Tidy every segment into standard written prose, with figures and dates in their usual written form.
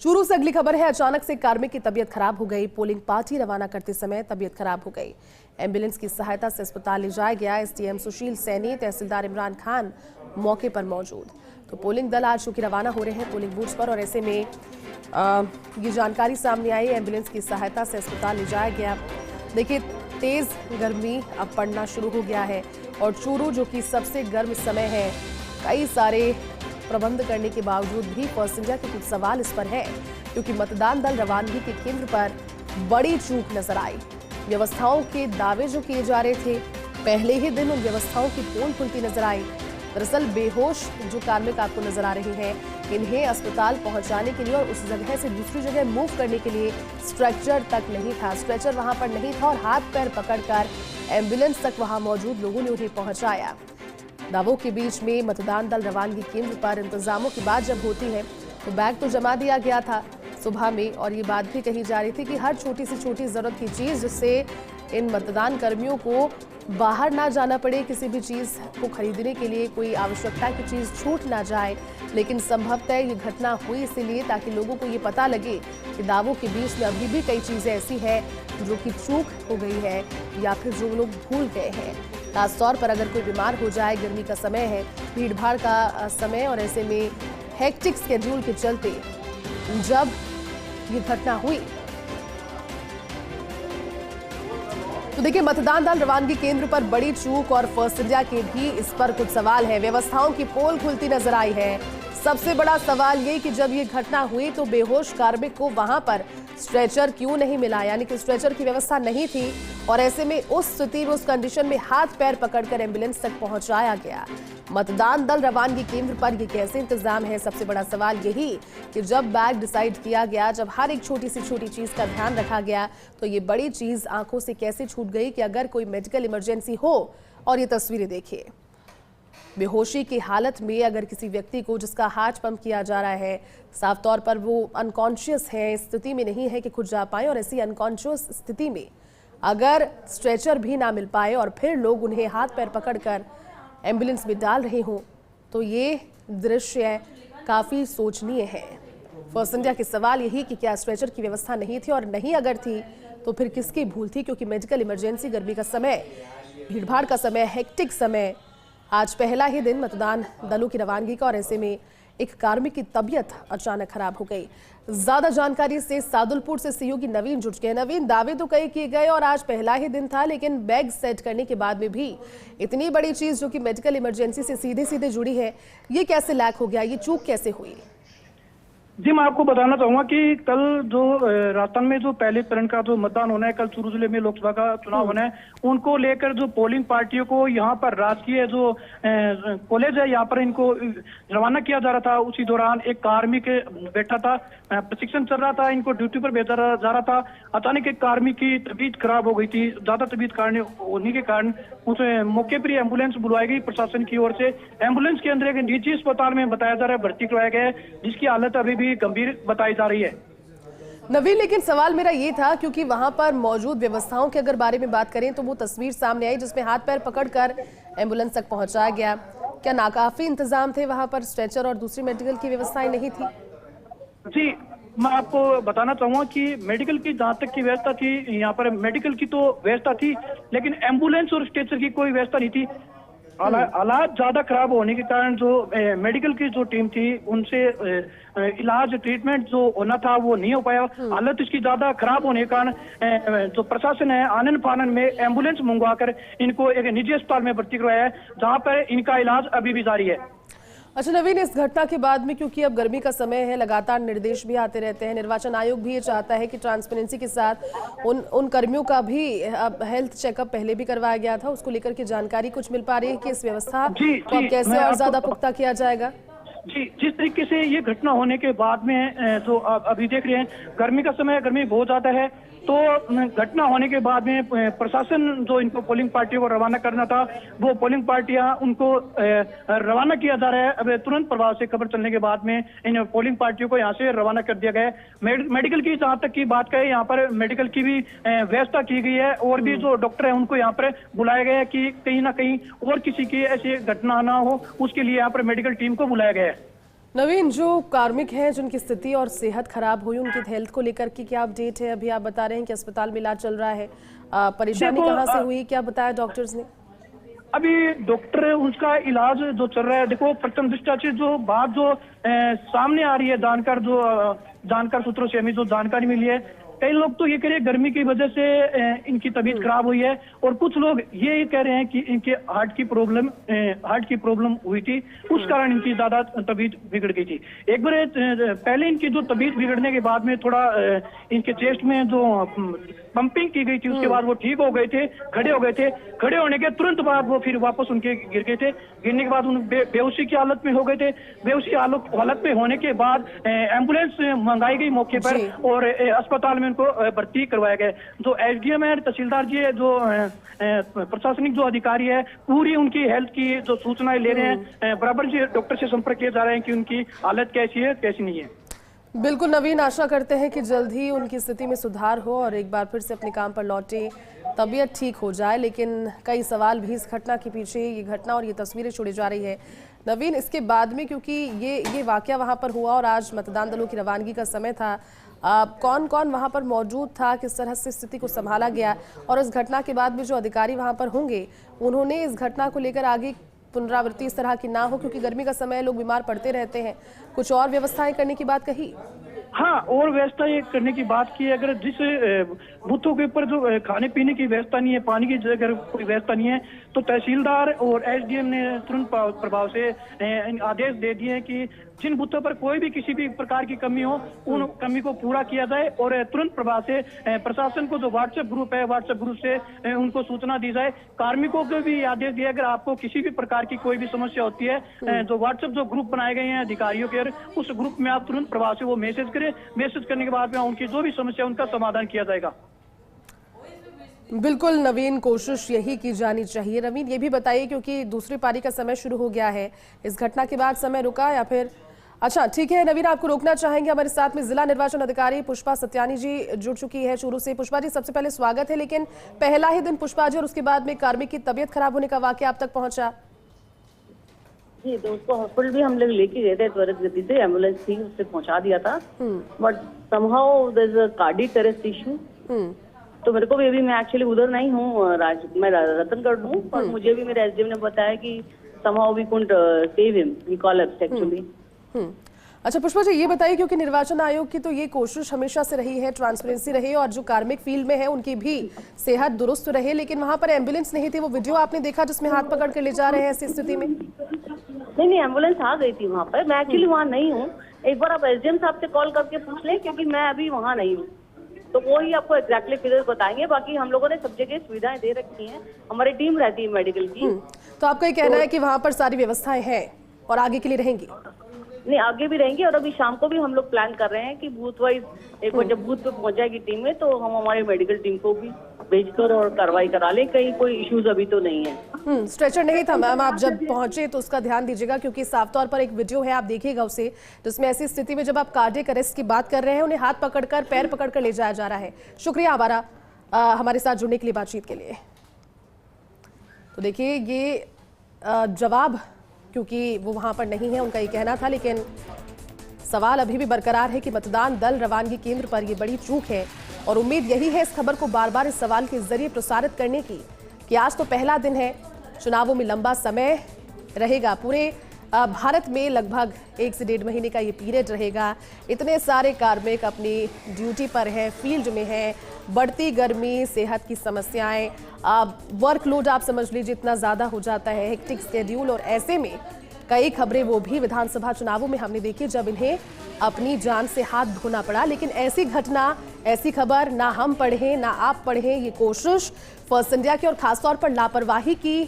चूरू से अगली खबर है। अचानक से कार्मिक की तबीयत खराब हो गई। पोलिंग पार्टी रवाना करते समय तबीयत खराब हो गई। एम्बुलेंस की सहायता से अस्पताल ले जाया गया। एसडीएम सुशील सैनी, तहसीलदार इमरान खान मौके पर मौजूद। तो पोलिंग दल आज चूंकि रवाना हो रहे हैं पोलिंग बूथ्स पर, और ऐसे में ये जानकारी सामने आई। एम्बुलेंस की सहायता से अस्पताल ले जाया गया। देखिए, तेज गर्मी अब पड़ना शुरू हो गया है और चूरू जो कि सबसे गर्म समय है, कई सारे प्रबंध करने के बावजूद भी फर्स्ट इंडिया के कुछ सवाल इस पर है, क्योंकि मतदान दल रवानगी के केंद्र पर बड़ी चूक नजर आई। व्यवस्थाओं के दावे जो किए जा रहे थे, पहले ही दिन उन व्यवस्थाओं की पोल खुलती नजर आई। दरअसल बेहोश जो कार्मिक आपको नजर आ रहे हैं, इन्हें अस्पताल पहुंचाने के लिए और उस जगह से दूसरी जगह मूव करने के लिए स्ट्रेचर तक नहीं था। स्ट्रेचर वहां पर नहीं था और हाथ पैर पकड़कर एम्बुलेंस तक वहां मौजूद लोगों ने उन्हें पहुंचाया। दावों के बीच में मतदान दल रवानगी केंद्र पर इंतजामों की बात जब होती है तो बैग तो जमा दिया गया था सुबह में, और ये बात भी कही जा रही थी कि हर छोटी से छोटी जरूरत की चीज, जिससे इन मतदान कर्मियों को बाहर ना जाना पड़े, किसी भी चीज को खरीदने के लिए कोई आवश्यकता की चीज छूट ना जाए। लेकिन संभवतः ये घटना हुई इसीलिए ताकि लोगों को ये पता लगे कि दावों के बीच में अभी भी कई चीजें ऐसी है जो कि चूक हो गई है या फिर जो लोग भूल गए हैं। खासतौर पर अगर कोई बीमार हो जाए, गर्मी का समय है, भीड़ भाड़ का समय, और ऐसे में हेक्टिक स्केड्यूल के चलते जब ये घटना हुई तो देखिए, मतदान दल रवानगी केंद्र पर बड़ी चूक और फर्स्ट इंडिया के भी इस पर कुछ सवाल है। व्यवस्थाओं की पोल खुलती नजर आई है। सबसे बड़ा सवाल ये कि जब ये घटना हुई तो बेहोश कार्मिक को वहां पर स्ट्रेचर क्यों नहीं मिला, यानी कि स्ट्रेचर की व्यवस्था नहीं थी, और ऐसे में उस स्थिति में, उस कंडीशन में हाथ पैर पकड़कर एम्बुलेंस तक पहुंचाया गया। मतदान दल रवानगी केंद्र पर ये कैसे इंतजाम है, सबसे बड़ा सवाल यही कि जब बैग डिसाइड किया गया, जब हर एक छोटी से छोटी चीज का ध्यान रखा गया, तो ये बड़ी चीज आंखों से कैसे छूट गई कि अगर कोई मेडिकल इमरजेंसी हो। और ये तस्वीरें देखिए, बेहोशी की हालत में अगर किसी व्यक्ति को, जिसका हार्ट पंप किया जा रहा है, साफ तौर पर वो अनकॉन्शियस है, स्थिति में नहीं है कि खुद जा पाए, और ऐसी अनकॉन्शियस स्थिति में अगर स्ट्रेचर भी ना मिल पाए और फिर लोग उन्हें हाथ पैर पकड़कर एम्बुलेंस में डाल रहे हों, तो ये दृश्य काफ़ी सोचनीय है। फर्स्ट इंडिया के सवाल यही कि क्या स्ट्रेचर की व्यवस्था नहीं थी, और नहीं अगर थी तो फिर किसकी भूल थी, क्योंकि मेडिकल इमरजेंसी, गर्मी का समय, भीड़भाड़ का समय, हेक्टिक समय, आज पहला ही दिन मतदान दलों की रवानगी का, और ऐसे में एक कार्मिक की तबीयत अचानक खराब हो गई। ज्यादा जानकारी से सादुलपुर से सहयोगी नवीन जुट गए। नवीन, दावे तो कई किए गए और आज पहला ही दिन था, लेकिन बैग सेट करने के बाद में भी इतनी बड़ी चीज जो कि मेडिकल इमरजेंसी से सीधे सीधे जुड़ी है, ये कैसे लैक हो गया, ये चूक कैसे हुई? जी, मैं आपको बताना चाहूंगा कि कल जो राजस्थान में जो पहले चरण का जो मतदान होना है, कल चूरू जिले में लोकसभा का चुनाव होना है, उनको लेकर जो पोलिंग पार्टियों को यहाँ पर राजकीय जो कॉलेज है, यहाँ पर इनको रवाना किया जा रहा था। उसी दौरान एक कार्मिक बैठा था, प्रशिक्षण चल रहा था, इनको ड्यूटी पर भेजा जा रहा था। अचानक एक कार्मिक की तबीयत खराब हो गई थी। ज्यादा तबीयत होने के कारण उस मौके पर एम्बुलेंस बुलवाई गई प्रशासन की ओर से। एम्बुलेंस के अंदर एक निजी अस्पताल में बताया जा रहा है भर्ती करवाया गया है, जिसकी हालत अभी भी गंभीर बताई जा रही है। नवीन, लेकिन सवाल मेरा ये था, क्योंकि वहां पर मौजूद व्यवस्थाओं के अगर बारे में बात करें तो वो तस्वीर सामने आई जिसमें हाथ पैर पकड़कर एम्बुलेंस तक पहुंचाया गया। क्या नाकाफी इंतजाम थे वहां पर? स्ट्रेचर और दूसरी मेडिकल की व्यवस्थाएं नहीं थी? जी, मैं आपको बताना चाहूंगा कि मेडिकल की जहां तक की व्यवस्था थी, यहाँ पर मेडिकल की तो व्यवस्था थी, लेकिन एम्बुलेंस और स्ट्रेचर की कोई व्यवस्था नहीं थी। हालात ज्यादा खराब होने के कारण जो मेडिकल की जो टीम थी, उनसे इलाज, ट्रीटमेंट जो होना था वो नहीं हो पाया। हालत इसकी ज्यादा खराब होने के कारण जो प्रशासन है, आनन फानन में एम्बुलेंस मंगवाकर इनको एक निजी अस्पताल में भर्ती करवाया है, जहां पर इनका इलाज अभी भी जारी है। अच्छा नवीन, इस घटना के बाद में, क्योंकि अब गर्मी का समय है, लगातार निर्देश भी आते रहते हैं, निर्वाचन आयोग भी ये चाहता है कि ट्रांसपेरेंसी के साथ उन कर्मियों का भी हेल्थ चेकअप पहले भी करवाया गया था, उसको लेकर के जानकारी कुछ मिल पा रही है कि इस व्यवस्था को अब कैसे और ज्यादा पुख्ता किया जाएगा? जी, जिस तरीके से ये घटना होने के बाद में जो अभी देख रहे हैं, गर्मी का समय, गर्मी बहुत ज्यादा है, तो घटना होने के बाद में प्रशासन जो इनको पोलिंग पार्टियों को रवाना करना था, वो पोलिंग पार्टियां उनको रवाना किया जा रहा है। अब तुरंत प्रभाव से खबर चलने के बाद में इन पोलिंग पार्टियों को यहाँ से रवाना कर दिया गया है। मेडिकल की जहां तक की बात करें, यहाँ पर मेडिकल की भी व्यवस्था की गई है, और भी जो डॉक्टर है उनको यहाँ पर बुलाया गया है कि कहीं ना कहीं और किसी की ऐसी घटना ना हो, उसके लिए यहाँ पर मेडिकल टीम को बुलाया गया है। नवीन, जो कार्मिक हैं जिनकी स्थिति और सेहत खराब हुई, उनकी हेल्थ को लेकर की क्या अपडेट है? अभी आप बता रहे हैं कि अस्पताल में इलाज चल रहा है। परेशानी कहाँ से हुई, क्या बताया डॉक्टर्स ने? अभी डॉक्टर उसका इलाज जो चल रहा है, देखो प्रथम दृष्टया से जो बात जो सामने आ रही है, जानकार सूत्रों से हमें जो जानकारी मिली है, कई लोग तो ये कह रहे हैं गर्मी की वजह से इनकी तबीयत खराब हुई है, और कुछ लोग ये कह रहे हैं कि इनके हार्ट की प्रॉब्लम हुई थी, उस कारण इनकी ज्यादा तबीयत बिगड़ गई थी। एक बार पहले इनकी जो तबीयत बिगड़ने के बाद में थोड़ा इनके चेस्ट में जो पंपिंग की गई थी, उसके बाद वो ठीक हो गए थे, खड़े हो गए थे। खड़े होने के तुरंत बाद वो फिर वापस उनके गिर गए थे। गिरने के बाद उन बेहोशी की हालत में हो गए थे। बेहोशी हालत में होने के बाद एम्बुलेंस मंगाई गई मौके पर, और अस्पताल में उनको भर्ती करवाया गया। जो एसडीएम है, तहसीलदार जी है, जो प्रशासनिक जो अधिकारी है, पूरी उनकी हेल्थ की जो सूचनाएं ले रहे हैं, बराबर से डॉक्टर से संपर्क किए जा रहे हैं कि उनकी हालत कैसी है, कैसी नहीं है। बिल्कुल नवीन, आशा करते हैं कि जल्द ही उनकी स्थिति में सुधार हो और एक बार फिर से अपने काम पर लौटे, तबीयत ठीक हो जाए। लेकिन कई सवाल भी इस घटना के पीछे, ये घटना और ये तस्वीरें छोड़ी जा रही है नवीन, इसके बाद में, क्योंकि ये वाकया वहां पर हुआ और आज मतदान दलों की रवानगी का समय था। कौन कौन वहां पर मौजूद था, किस तरह से स्थिति को संभाला गया, और इस घटना के बाद में जो अधिकारी वहां पर होंगे, उन्होंने इस घटना को लेकर आगे पुनरावृत्ति इस तरह की ना हो, क्योंकि गर्मी का समय, लोग बीमार पड़ते रहते हैं, कुछ और व्यवस्थाएं करने की बात कही? हाँ, और व्यवस्था ये करने की बात की है। अगर जिस बूथों के ऊपर जो खाने पीने की व्यवस्था नहीं है, पानी की अगर कोई व्यवस्था नहीं है, तो तहसीलदार और एसडीएम ने तुरंत प्रभाव से आदेश दे दिए हैं कि जिन बूथों पर कोई भी किसी भी प्रकार की कमी हो, उन कमी को पूरा किया जाए, और तुरंत प्रभाव से प्रशासन को जो व्हाट्सएप ग्रुप है, व्हाट्सएप ग्रुप से उनको सूचना दी जाए। कार्मिकों को भी आदेश दिया, अगर आपको किसी भी प्रकार की कोई भी समस्या होती है, जो व्हाट्सएप जो ग्रुप बनाए गए हैं अधिकारियों के, उस ग्रुप में आप तुरंत प्रभाव से वो मैसेज करें। मैसेज करने के बाद में उनकी जो भी समस्या उनका समाधान किया जाएगा। बिल्कुल नवीन, कोशिश यही की जानी चाहिए। नवीन, ये भी बताइए, क्योंकि दूसरी पारी का समय शुरू हो गया है, इस घटना के बाद समय रुका या फिर? अच्छा ठीक है नवीन, आपको रोकना चाहेंगे। हमारे साथ में जिला निर्वाचन अधिकारी पुष्पा सत्यानी जी जुड़ चुकी है चूरू से। पुष्पा जी, सबसे पहले स्वागत है। लेकिन पहला ही दिन पुष्पा जी, और उसके बाद में कार्मिक की तबीयत खराब होने का वाकया आप तक पहुंचा? जी, तो उसको हॉस्पिटल भी हम लोग लेके गए थे त्वरित गति से, एम्बुलेंस थी, उससे पहुंचा दिया था। But somehow there is a cardiac arrest issue. तो मेरे को भी, अभी मैं एक्चुअली उधर नहीं हूँ, मैं रतनगढ़ हूँ, पर मुझे भी मेरे एसडीएम ने बताया कि somehow we couldn't save him, we collapsed actually. अच्छा पुष्पा जी, ये बताइए, क्योंकि निर्वाचन आयोग की तो ये कोशिश हमेशा से रही है, ट्रांसपेरेंसी रही, और जो कार्मिक फील्ड में है उनकी भी सेहत दुरुस्त रहे, लेकिन वहां पर एम्बुलेंस नहीं थी। वो वीडियो आपने देखा जिसमें हाथ पकड़ कर ले जा रहे हैं ऐसी स्थिति में? नहीं, एम्बुलेंस आ गई थी वहाँ पर। मैं एक्चुअली वहाँ नहीं हूँ, एक बार आप एसडीएम साहब से कॉल करके पूछ लें, क्योंकि मैं अभी वहाँ नहीं हूँ, तो वो ही आपको एग्जैक्टली फिगर बताएंगे। बाकी हम लोगों ने सब जगह सुविधाएं दे रखी हैं, हमारी टीम रहती है मेडिकल की। तो आपका ये कहना है कि वहाँ पर सारी व्यवस्थाएं हैं और आगे के लिए रहेंगी? नहीं, आगे भी रहेंगे, और अभी शाम को भी हम लोग प्लान कर रहे हैं कि बूथ वाइज एक बार जब बूथ पे पहुंच जाएगी टीम में, तो हम हमारी मेडिकल टीम को भी भेजकर और कार्रवाई करा लें। कहीं कोई इश्यूज अभी तो नहीं है। स्ट्रेचर नहीं था मैम, आप जब पहुंचे तो उसका ध्यान दीजिएगा, क्योंकि साफ तौर पर एक वीडियो है, आप देखिएगा उसे, जिसमें ऐसी स्थिति में जब आप कार्डियक अरेस्ट की बात कर रहे हैं, उन्हें हाथ पकड़कर, पैर पकड़कर ले जाया जा रहा है। शुक्रिया हमारा हमारे साथ जुड़ने के लिए, बातचीत के लिए। तो देखिए, ये जवाब, क्योंकि वो वहां पर नहीं है, उनका ये कहना था, लेकिन सवाल अभी भी बरकरार है कि मतदान दल रवानगी केंद्र पर ये बड़ी चूक है, और उम्मीद यही है इस खबर को बार बार इस सवाल के जरिए प्रसारित करने की कि आज तो पहला दिन है, चुनावों में लंबा समय रहेगा, पूरे भारत में लगभग 1 से 1.5 महीने का ये पीरियड रहेगा। इतने सारे कार्मिक अपनी ड्यूटी पर हैं, फील्ड में हैं, बढ़ती गर्मी, सेहत की समस्याएं, वर्कलोड आप समझ लीजिए इतना ज़्यादा हो जाता है, हेक्टिक शेड्यूल, और ऐसे में कई खबरें वो भी विधानसभा चुनावों में हमने देखी जब इन्हें अपनी जान से हाथ धोना पड़ा। लेकिन ऐसी घटना, ऐसी खबर ना हम पढ़ें ना आप पढ़ें, ये कोशिश फर्स्ट इंडिया की, और खासतौर पर लापरवाही की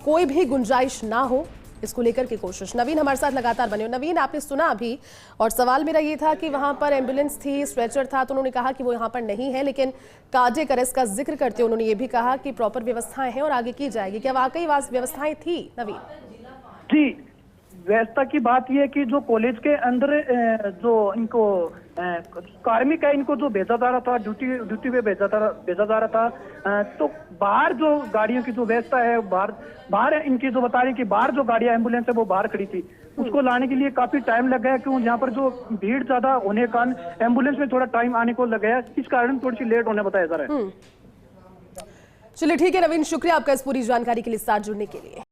कोई भी गुंजाइश ना हो, इसको लेकर की कोशिश। नवीन हमारे साथ लगातार बने हो। नवीन, आपने सुना अभी, और सवाल मेरा ये था कि वहां पर एम्बुलेंस थी, स्ट्रेचर था, तो उन्होंने कहा कि वो यहाँ पर नहीं है, लेकिन कार्डियक अरेस्ट का जिक्र करते हुए उन्होंने ये भी कहा कि प्रॉपर व्यवस्थाएं हैं और आगे की जाएगी। क्या वाकई व्यवस्थाएं थी नवीन? जी, व्यवस्था की बात यह है कि जो कॉलेज के अंदर जो इनको कार्मिक है, इनको जो भेजा जा रहा था ड्यूटी पे भेजा जा रहा था, तो बाहर जो गाड़ियों की जो व्यवस्था है बाहर इनकी जो बता रही कि बाहर जो गाड़ियां एम्बुलेंस है वो बाहर खड़ी थी, उसको लाने के लिए काफी टाइम लग गया, क्यों यहाँ पर जो भीड़ ज्यादा होने के कारण एम्बुलेंस में थोड़ा टाइम आने को लग गया, इस कारण थोड़ी सी लेट होने बताया जा रहा है। चलिए ठीक है नवीन, शुक्रिया आपका इस पूरी जानकारी के लिए साथ जुड़ने के लिए।